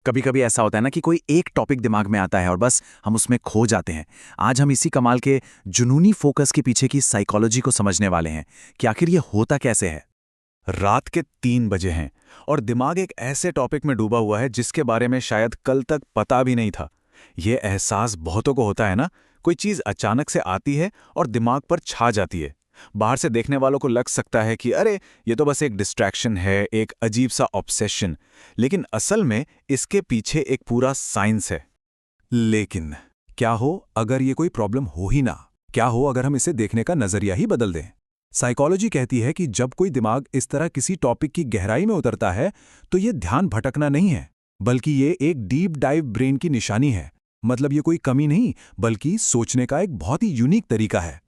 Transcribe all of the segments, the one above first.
कभी कभी ऐसा होता है ना कि कोई एक टॉपिक दिमाग में आता है और बस हम उसमें खो जाते हैं। आज हम इसी कमाल के जुनूनी फोकस के पीछे की साइकोलॉजी को समझने वाले हैं कि आखिर ये होता कैसे है। रात के 3 बजे हैं और दिमाग एक ऐसे टॉपिक में डूबा हुआ है जिसके बारे में शायद कल तक पता भी नहीं था। ये एहसास बहुतों को होता है ना। कोई चीज़ अचानक से आती है और दिमाग पर छा जाती है। बाहर से देखने वालों को लग सकता है कि अरे ये तो बस एक डिस्ट्रैक्शन है, एक अजीब सा ऑब्सेशन। लेकिन असल में इसके पीछे एक पूरा साइंस है। लेकिन क्या हो अगर ये कोई प्रॉब्लम हो ही ना? क्या हो अगर हम इसे देखने का नजरिया ही बदल दें? साइकोलॉजी कहती है कि जब कोई दिमाग इस तरह किसी टॉपिक की गहराई में उतरता है तो ये ध्यान भटकना नहीं है, बल्कि ये एक डीप डाइव ब्रेन की निशानी है। मतलब ये कोई कमी नहीं, बल्कि सोचने का एक बहुत ही यूनिक तरीका है।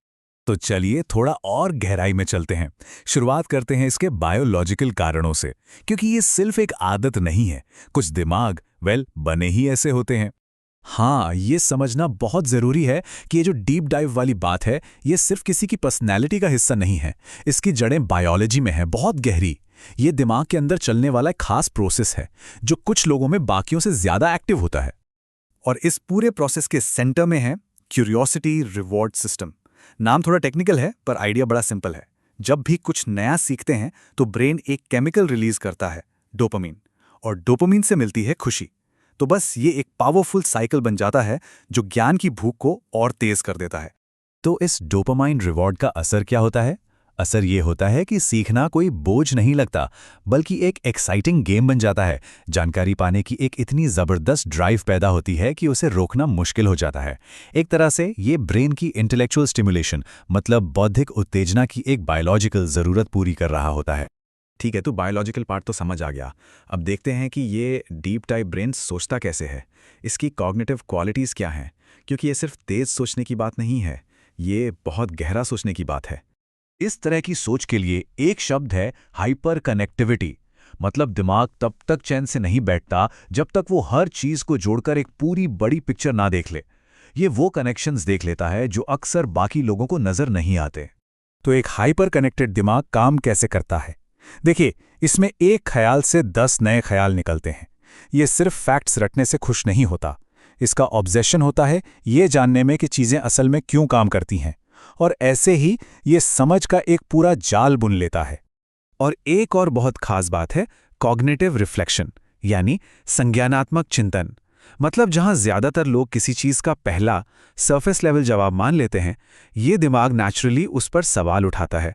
तो चलिए थोड़ा और गहराई में चलते हैं। शुरुआत करते हैं इसके बायोलॉजिकल कारणों से, क्योंकि ये सिर्फ एक आदत नहीं है। कुछ दिमाग बने ही ऐसे होते हैं। हाँ, ये समझना बहुत ज़रूरी है कि ये जो डीप डाइव वाली बात है, ये सिर्फ किसी की पर्सनैलिटी का हिस्सा नहीं है। इसकी जड़ें बायोलॉजी में हैं, बहुत गहरी। ये दिमाग के अंदर चलने वाला एक खास प्रोसेस है जो कुछ लोगों में बाकियों से ज़्यादा एक्टिव होता है। और इस पूरे प्रोसेस के सेंटर में है क्यूरियोसिटी रिवॉर्ड सिस्टम। नाम थोड़ा टेक्निकल है पर आइडिया बड़ा सिंपल है। जब भी कुछ नया सीखते हैं तो ब्रेन एक केमिकल रिलीज करता है, डोपामीन, और डोपामीन से मिलती है खुशी। तो बस ये एक पावरफुल साइकिल बन जाता है जो ज्ञान की भूख को और तेज कर देता है। तो इस डोपामाइन रिवॉर्ड का असर क्या होता है? असर ये होता है कि सीखना कोई बोझ नहीं लगता, बल्कि एक एक्साइटिंग गेम बन जाता है। जानकारी पाने की एक इतनी ज़बरदस्त ड्राइव पैदा होती है कि उसे रोकना मुश्किल हो जाता है। एक तरह से ये ब्रेन की इंटेलेक्चुअल स्टिमुलेशन, मतलब बौद्धिक उत्तेजना की एक बायोलॉजिकल ज़रूरत पूरी कर रहा होता है। ठीक है, तो बायोलॉजिकल पार्ट तो समझ आ गया। अब देखते हैं कि ये डीप टाइप ब्रेन सोचता कैसे है। इसकी कॉग्निटिव क्वालिटीज़ क्या हैं? क्योंकि ये सिर्फ तेज़ सोचने की बात नहीं है, ये बहुत गहरा सोचने की बात है। इस तरह की सोच के लिए एक शब्द है हाइपर कनेक्टिविटी। मतलब दिमाग तब तक चैन से नहीं बैठता जब तक वो हर चीज को जोड़कर एक पूरी बड़ी पिक्चर ना देख ले। ये वो कनेक्शंस देख लेता है जो अक्सर बाकी लोगों को नजर नहीं आते। तो एक हाइपर कनेक्टेड दिमाग काम कैसे करता है? देखिए, इसमें एक ख्याल से 10 नए ख्याल निकलते हैं। ये सिर्फ फैक्ट्स रटने से खुश नहीं होता। इसका ऑब्सेशन होता है ये जानने में कि चीजें असल में क्यों काम करती हैं। और ऐसे ही ये समझ का एक पूरा जाल बुन लेता है। और एक और बहुत खास बात है कॉग्निटिव रिफ्लेक्शन, यानी संज्ञानात्मक चिंतन। मतलब जहां ज्यादातर लोग किसी चीज का पहला सरफेस लेवल जवाब मान लेते हैं, ये दिमाग नेचुरली उस पर सवाल उठाता है।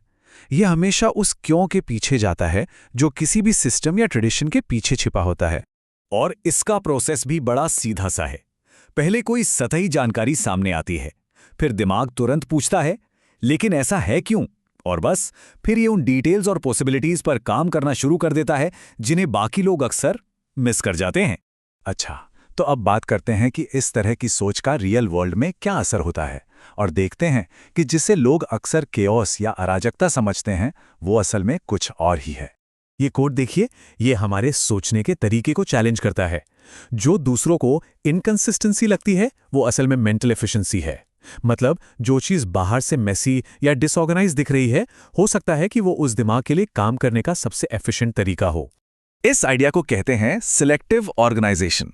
ये हमेशा उस क्यों के पीछे जाता है जो किसी भी सिस्टम या ट्रेडिशन के पीछे छिपा होता है। और इसका प्रोसेस भी बड़ा सीधा सा है। पहले कोई सतही जानकारी सामने आती है, फिर दिमाग तुरंत पूछता है लेकिन ऐसा है क्यों, और बस फिर ये उन डिटेल्स और पॉसिबिलिटीज पर काम करना शुरू कर देता है जिन्हें बाकी लोग अक्सर मिस कर जाते हैं। अच्छा, तो अब बात करते हैं कि इस तरह की सोच का रियल वर्ल्ड में क्या असर होता है, और देखते हैं कि जिसे लोग अक्सर केओस या अराजकता समझते हैं वो असल में कुछ और ही है। ये कोड देखिए, ये हमारे सोचने के तरीके को चैलेंज करता है। जो दूसरों को इनकंसिस्टेंसी लगती है वो असल में मेंटल एफिशिएंसी है। मतलब जो चीज बाहर से मेसी या डिसऑर्गेनाइज दिख रही है, हो सकता है कि वो उस दिमाग के लिए काम करने का सबसे एफिशिएंट तरीका हो। इस आइडिया को कहते हैं सिलेक्टिव ऑर्गेनाइजेशन।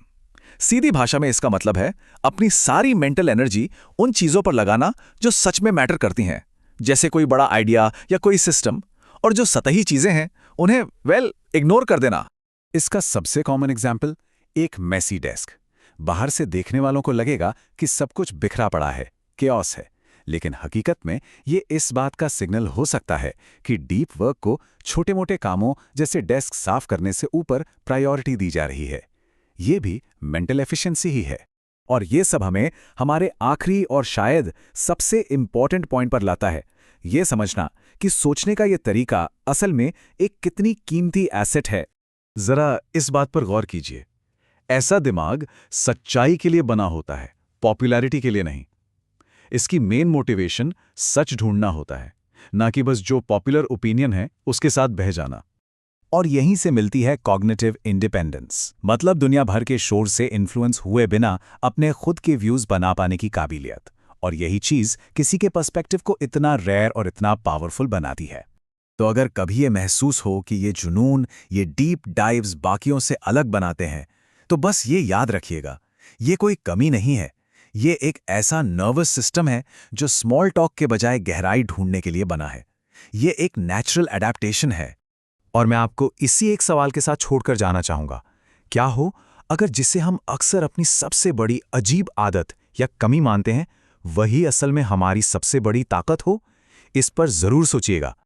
सीधी भाषा में इसका मतलब है अपनी सारी मेंटल एनर्जी उन चीजों पर लगाना जो सच में मैटर करती हैं, जैसे कोई बड़ा आइडिया या कोई सिस्टम, और जो सतही चीजें हैं उन्हें इग्नोर कर देना। इसका सबसे कॉमन एग्जाम्पल एक मेसी डेस्क। बाहर से देखने वालों को लगेगा कि सब कुछ बिखरा पड़ा है, केओस है, लेकिन हकीकत में ये इस बात का सिग्नल हो सकता है कि डीप वर्क को छोटे मोटे कामों जैसे डेस्क साफ करने से ऊपर प्रायोरिटी दी जा रही है। ये भी मेंटल एफिशिएंसी ही है। और ये सब हमें हमारे आखिरी और शायद सबसे इंपॉर्टेंट पॉइंट पर लाता है, ये समझना कि सोचने का ये तरीका असल में एक कितनी कीमती एसेट है। जरा इस बात पर गौर कीजिए। ऐसा दिमाग सच्चाई के लिए बना होता है, पॉपुलैरिटी के लिए नहीं। इसकी मेन मोटिवेशन सच ढूंढना होता है, ना कि बस जो पॉपुलर ओपिनियन है उसके साथ बह जाना। और यहीं से मिलती है कॉग्निटिव इंडिपेंडेंस, मतलब दुनिया भर के शोर से इन्फ्लुएंस हुए बिना अपने खुद के व्यूज बना पाने की काबिलियत। और यही चीज किसी के पर्सपेक्टिव को इतना रेयर और इतना पावरफुल बनाती है। तो अगर कभी ये महसूस हो कि ये जुनून, ये डीप डाइव्स बाकियों से अलग बनाते हैं, तो बस ये याद रखिएगा, ये कोई कमी नहीं है। ये एक ऐसा नर्वस सिस्टम है जो स्मॉल टॉक के बजाय गहराई ढूंढने के लिए बना है। ये एक नेचुरल अडैप्टेशन है। और मैं आपको इसी एक सवाल के साथ छोड़कर जाना चाहूंगा। क्या हो अगर जिसे हम अक्सर अपनी सबसे बड़ी अजीब आदत या कमी मानते हैं, वही असल में हमारी सबसे बड़ी ताकत हो? इस पर जरूर सोचिएगा।